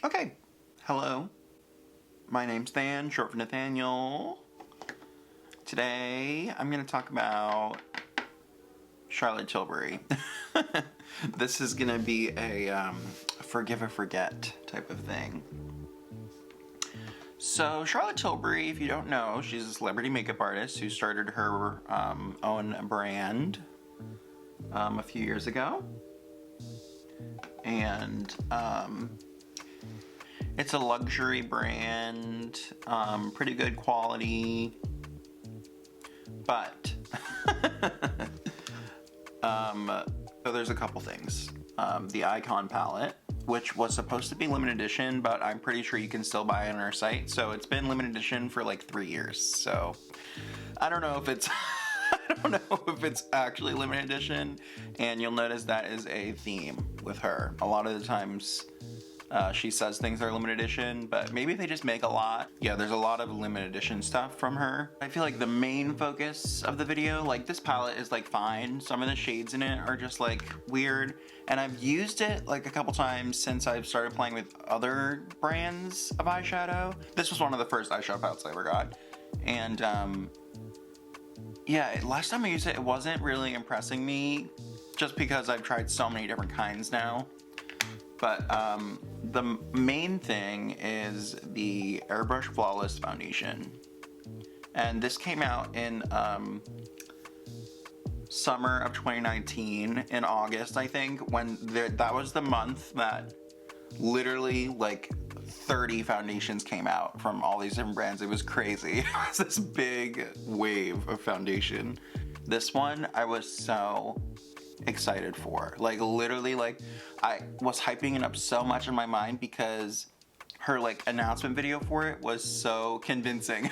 Okay, hello. My name's Than, short for Nathaniel. Today, I'm going to talk about Charlotte Tilbury. This is going to be a forgive or forget type of thing. So, Charlotte Tilbury, if you don't know, she's a celebrity makeup artist who started her own brand a few years ago. And it's a luxury brand, pretty good quality, but so there's a couple things. The Icon palette, which was supposed to be limited edition, but I'm pretty sure you can still buy it on our site. So it's been limited edition for like 3 years. So I don't know if it's I don't know if it's actually limited edition, and you'll notice that is a theme with her. A lot of the times she says things are limited edition, but maybe they just make a lot. Yeah, there's a lot of limited edition stuff from her. I feel like the main focus of the video, like this palette is like fine. Some of the shades in it are just like weird, and I've used it like a couple times since I've started playing with other brands of eyeshadow. This was one of the first eyeshadow palettes I ever got, and yeah, last time I used it, it wasn't really impressing me just because I've tried so many different kinds now. But the main thing is the Airbrush Flawless Foundation. And this came out in summer of 2019, in August, I think, when that was the month that literally like 30 foundations came out from all these different brands. It was crazy. It was this big wave of foundation. This one I was so excited for. Like literally, like I was hyping it up so much in my mind because her like announcement video for it was so convincing.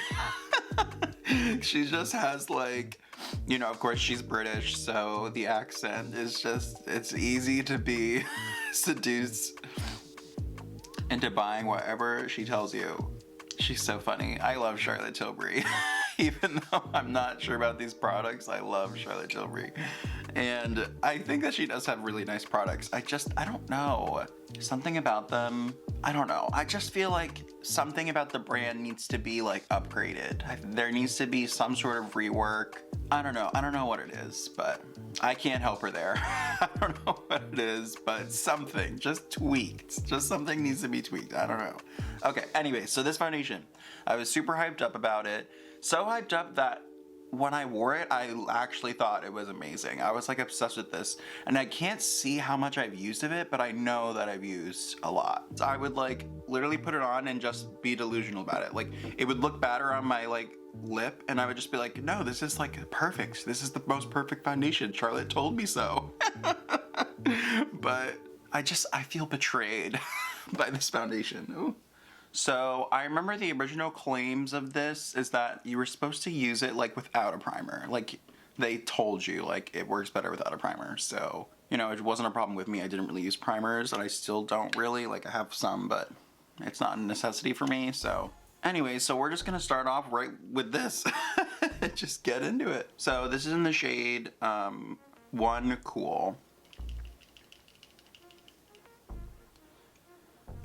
She just has like, you know, of course she's British, so the accent is just, it's easy to be seduced into buying whatever she tells you. She's so funny. I love Charlotte Tilbury. Even though I'm not sure about these products, I love Charlotte Tilbury. And I think that she does have really nice products. I don't know. Something about them, I don't know. I just feel like something about the brand needs to be like upgraded. There needs to be some sort of rework. I don't know. I don't know what it is, but I can't help her there. I don't know what it is, but something just tweaked. Just something needs to be tweaked. I don't know. Okay, anyway, so this foundation, I was super hyped up about it. So hyped up that when I wore it, I actually thought it was amazing. I was like obsessed with this, and I can't see how much I've used of it, but I know that I've used a lot. So I would like literally put it on and just be delusional about it. Like it would look better on my like lip, and I would just be like, no, this is like perfect. This is the most perfect foundation. Charlotte told me so. But I feel betrayed by this foundation. Ooh. So I remember the original claims of this is that you were supposed to use it like without a primer. Like they told you like it works better without a primer. So, you know, it wasn't a problem with me. I didn't really use primers, and I still don't really. Like I have some, but it's not a necessity for me. So anyway, so we're just gonna start off right with this. Just get into it. So this is in the shade One Cool.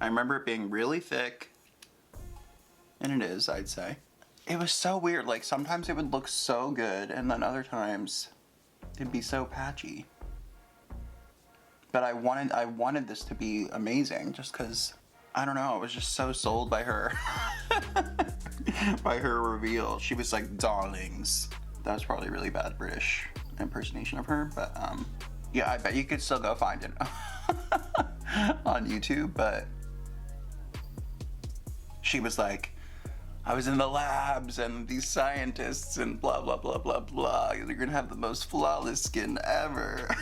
I remember it being really thick. And it is, I'd say. It was so weird, like sometimes it would look so good and then other times it'd be so patchy. But I wanted this to be amazing just because, I don't know, I was just so sold by her. By her reveal. She was like, darlings. That was probably a really bad British impersonation of her, but yeah, I bet you could still go find it on YouTube, but she was like, I was in the labs and these scientists and blah, blah, blah, blah, blah. You're gonna have the most flawless skin ever.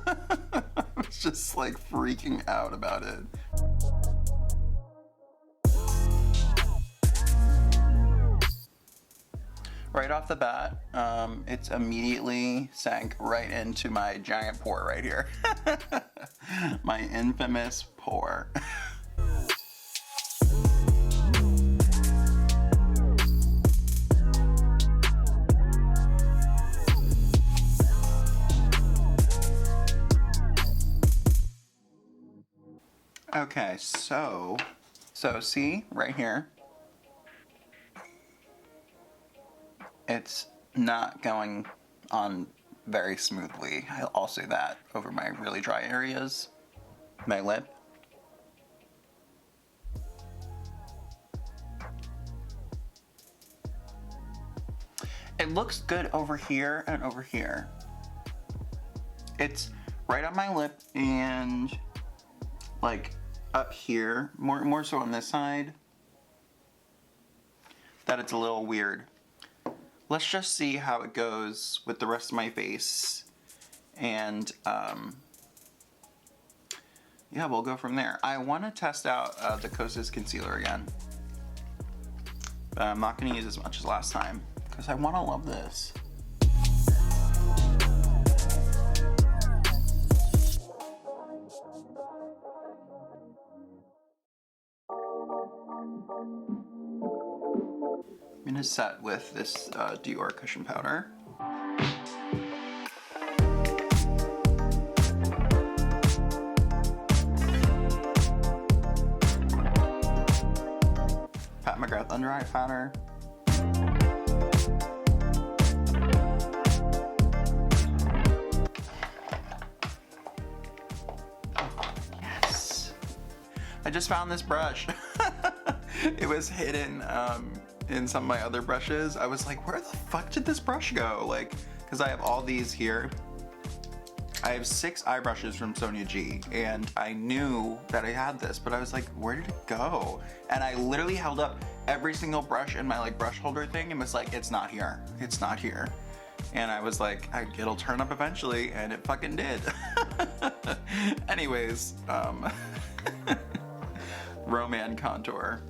I was just like freaking out about it. Right off the bat, it's immediately sank right into my giant pore right here. My infamous pore. Okay, so see right here, it's not going on very smoothly. I'll say that over my really dry areas, my lip. It looks good over here and over here. It's right on my lip and like up here, more so on this side, that it's a little weird. Let's just see how it goes with the rest of my face, and yeah, we'll go from there. I want to test out the Kosas concealer again, but I'm not going to use as much as last time because I want to love this. I'm going to set with this Dior cushion powder. Pat McGrath under eye powder. Yes. I just found this brush. It was hidden in some of my other brushes. I was like, where the fuck did this brush go? Like, because I have all these here. I have 6 eye brushes from Sonia G, and I knew that I had this, but I was like, where did it go? And I literally held up every single brush in my like brush holder thing and was like, it's not here. It's not here. And I was like, it'll turn up eventually, and it fucking did. Anyways, Rom&nd contour.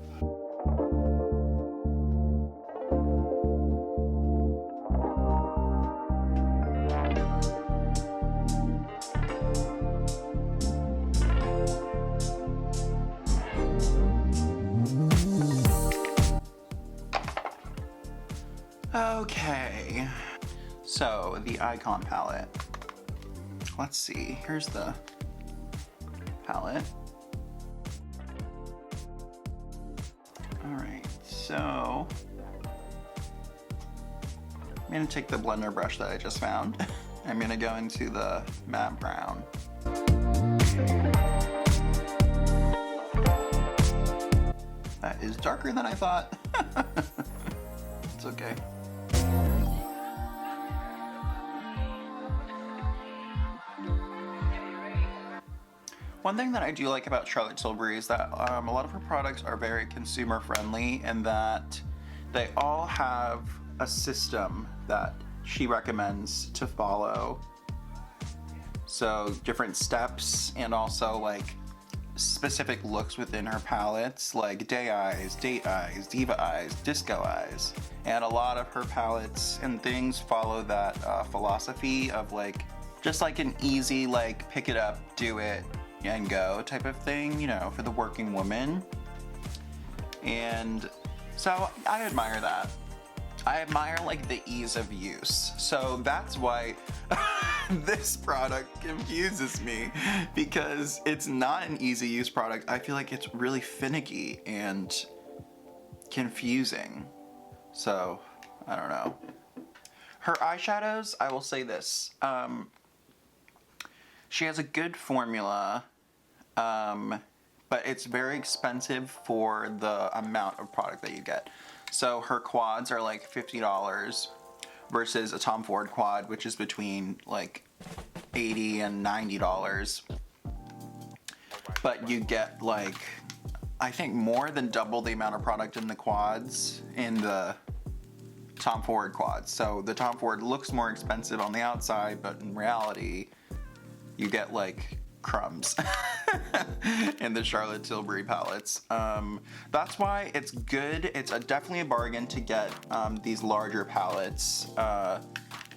Okay, so the Icon palette. Let's see, here's the palette. Alright, so I'm gonna take the blender brush that I just found. I'm gonna go into the matte brown. That is darker than I thought. It's okay. One thing that I do like about Charlotte Tilbury is that a lot of her products are very consumer friendly, and that they all have a system that she recommends to follow. So different steps, and also like specific looks within her palettes, like day eyes, date eyes, diva eyes, disco eyes. And a lot of her palettes and things follow that philosophy of like, just like an easy, like pick it up, do it, and go type of thing, you know, for the working woman. And so I admire that. I admire like the ease of use. So that's why this product confuses me, because it's not an easy use product. I feel like it's really finicky and confusing. So I don't know. Her eyeshadows, I will say this. She has a good formula, but it's very expensive for the amount of product that you get. So her quads are like $50 versus a Tom Ford quad, which is between like $80 and $90. But you get like, I think more than double the amount of product in the quads in the Tom Ford quads. So the Tom Ford looks more expensive on the outside, but in reality, you get like crumbs in the Charlotte Tilbury palettes. That's why it's good. It's definitely a bargain to get these larger palettes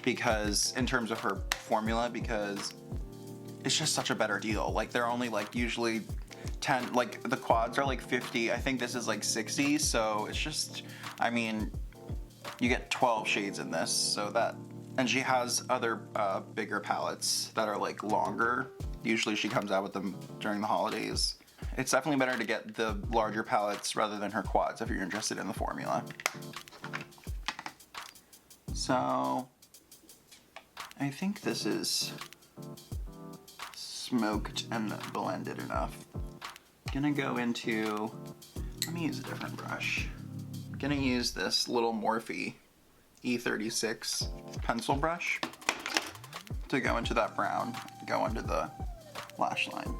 because in terms of her formula, because it's just such a better deal. Like they're only like usually 10, like the quads are like 50. I think this is like 60. So it's just, I mean, you get 12 shades in this. So that, and she has other bigger palettes that are like longer. Usually she comes out with them during the holidays. it's definitely better to get the larger palettes rather than her quads if you're interested in the formula. So I think this is smoked and blended enough. Gonna go into, let me use a different brush. Gonna use this little Morphe E36 pencil brush to go into that brown, go under the lash line.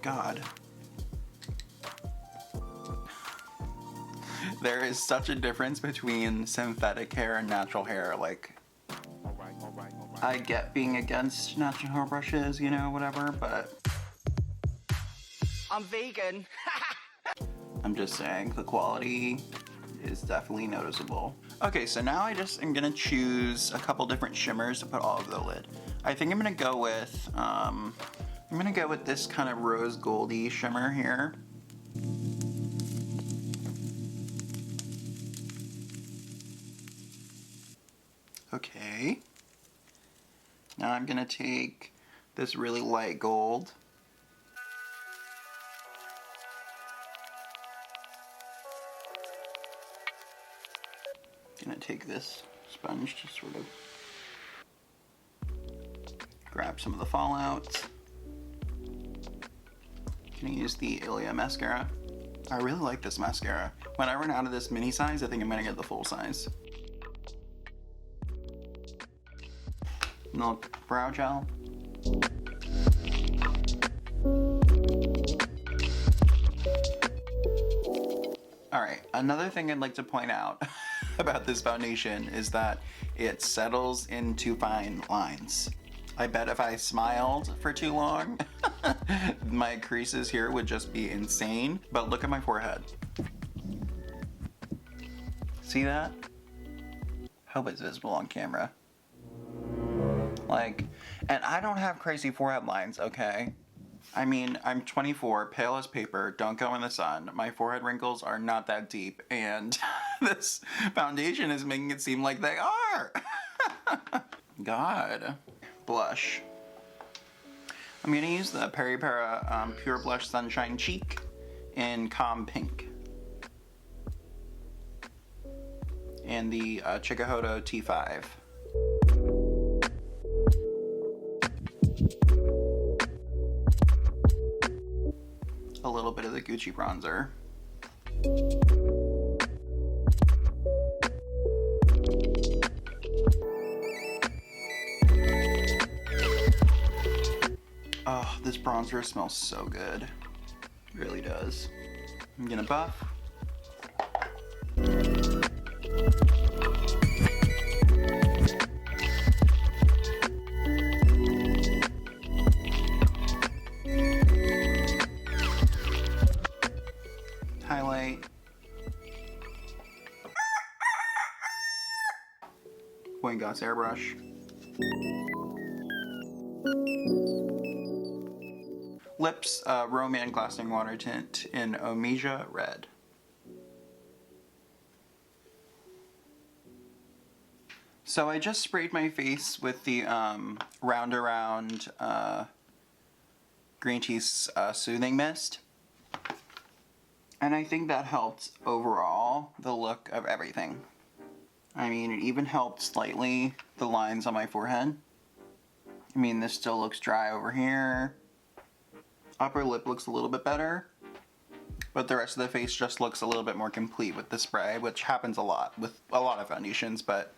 God. There is such a difference between synthetic hair and natural hair. Like, I get being against natural hair brushes, you know, whatever, but I'm vegan. I'm just saying the quality is definitely noticeable. Okay, so now I just am gonna choose a couple different shimmers to put all over the lid. I think I'm gonna go with this kind of rose goldy shimmer here. Okay. Now I'm gonna take this really light gold. Gonna take this sponge to sort of grab some of the fallout. Gonna use the ILIA mascara. I really like this mascara. When I run out of this mini size, I think I'm gonna get the full size. Milk brow gel. Alright, another thing I'd like to point out about this foundation is that it settles into fine lines. I bet if I smiled for too long, my creases here would just be insane. But look at my forehead. See that? Hope it's visible on camera. Like, and I don't have crazy forehead lines, okay? I mean, I'm 24, pale as paper, don't go in the sun. My forehead wrinkles are not that deep, and this foundation is making it seem like they are. God. Blush. I'm gonna use the Peripera Pure Blush Sunshine Cheek in Calm Pink. And the Chikuhodo T5. A little bit of the Gucci bronzer. Oh, this bronzer smells so good. It really does. I'm gonna buff. Highlight. Goss airbrush. Lips, Rom&nd Glasting Water Tint in Omija Red. So I just sprayed my face with the Round Around Green Tea Soothing Mist. And I think that helped overall the look of everything. I mean, it even helped slightly the lines on my forehead. I mean, this still looks dry over here. Upper lip looks a little bit better, but the rest of the face just looks a little bit more complete with the spray, which happens a lot with a lot of foundations, but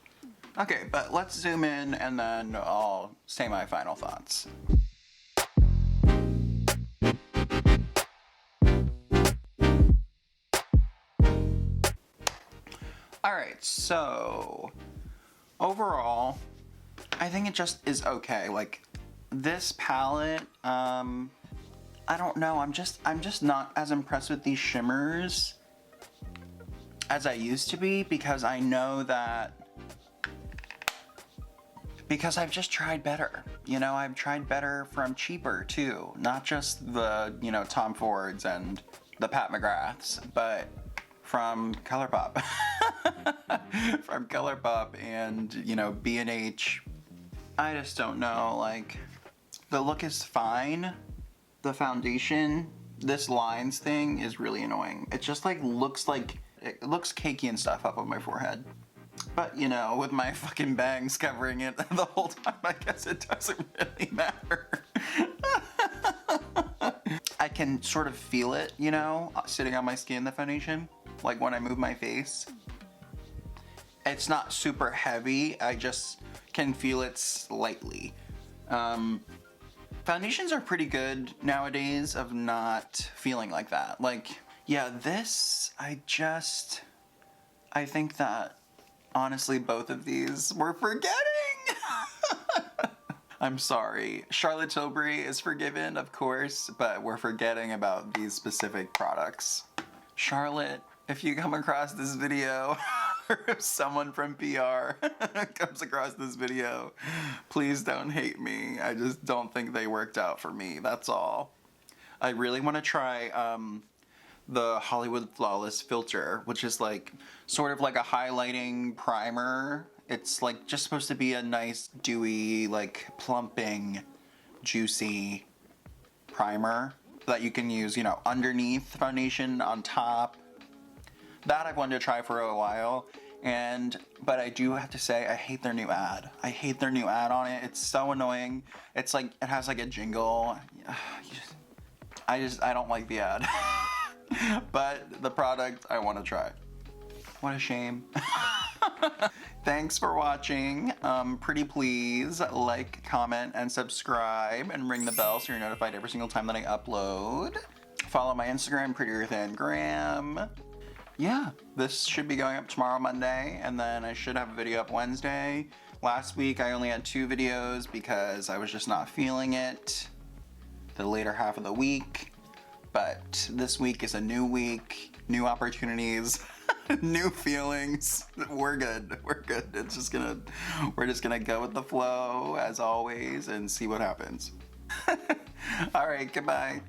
okay, but let's zoom in and then I'll say my final thoughts. Alright, so overall, I think it just is okay. Like, this palette, I don't know, I'm just not as impressed with these shimmers as I used to be, because I know that, because I've just tried better. You know, I've tried better from cheaper too, not just the, you know, Tom Fords and the Pat McGraths, but from ColourPop. from ColourPop and, you know, B&H. I just don't know, like, the look is fine. The foundation, this lines thing is really annoying. It just like, it looks cakey and stuff up on my forehead. But, you know, with my fucking bangs covering it the whole time, I guess it doesn't really matter. I can sort of feel it, you know, sitting on my skin, the foundation. Like when I move my face. It's not super heavy, I just can feel it slightly. Foundations are pretty good nowadays of not feeling like that. Like, yeah, this, I think that honestly both of these we're forgetting. I'm sorry. Charlotte Tilbury is forgiven, of course, but we're forgetting about these specific products. Charlotte, if you come across this video, or if someone from PR comes across this video, please don't hate me. I just don't think they worked out for me, that's all. I really want to try the Hollywood Flawless filter, which is like sort of like a highlighting primer. It's like just supposed to be a nice dewy, like plumping, juicy primer that you can use, you know, underneath the foundation, on top. That I've wanted to try for a while, but I do have to say I hate their new ad. I hate their new ad on it. It's so annoying. It's like, it has like a jingle. I don't like the ad. But the product I want to try. What a shame. Thanks for watching. Pretty please like, comment, and subscribe, and ring the bell so you're notified every single time that I upload. Follow my Instagram, PrettiEarthandGram. Yeah, this should be going up tomorrow, Monday, and then I should have a video up Wednesday. Last week I only had 2 videos because I was just not feeling it the later half of the week. But this week is a new week, new opportunities, new feelings. We're good. We're good. We're just gonna go with the flow as always and see what happens. All right, goodbye.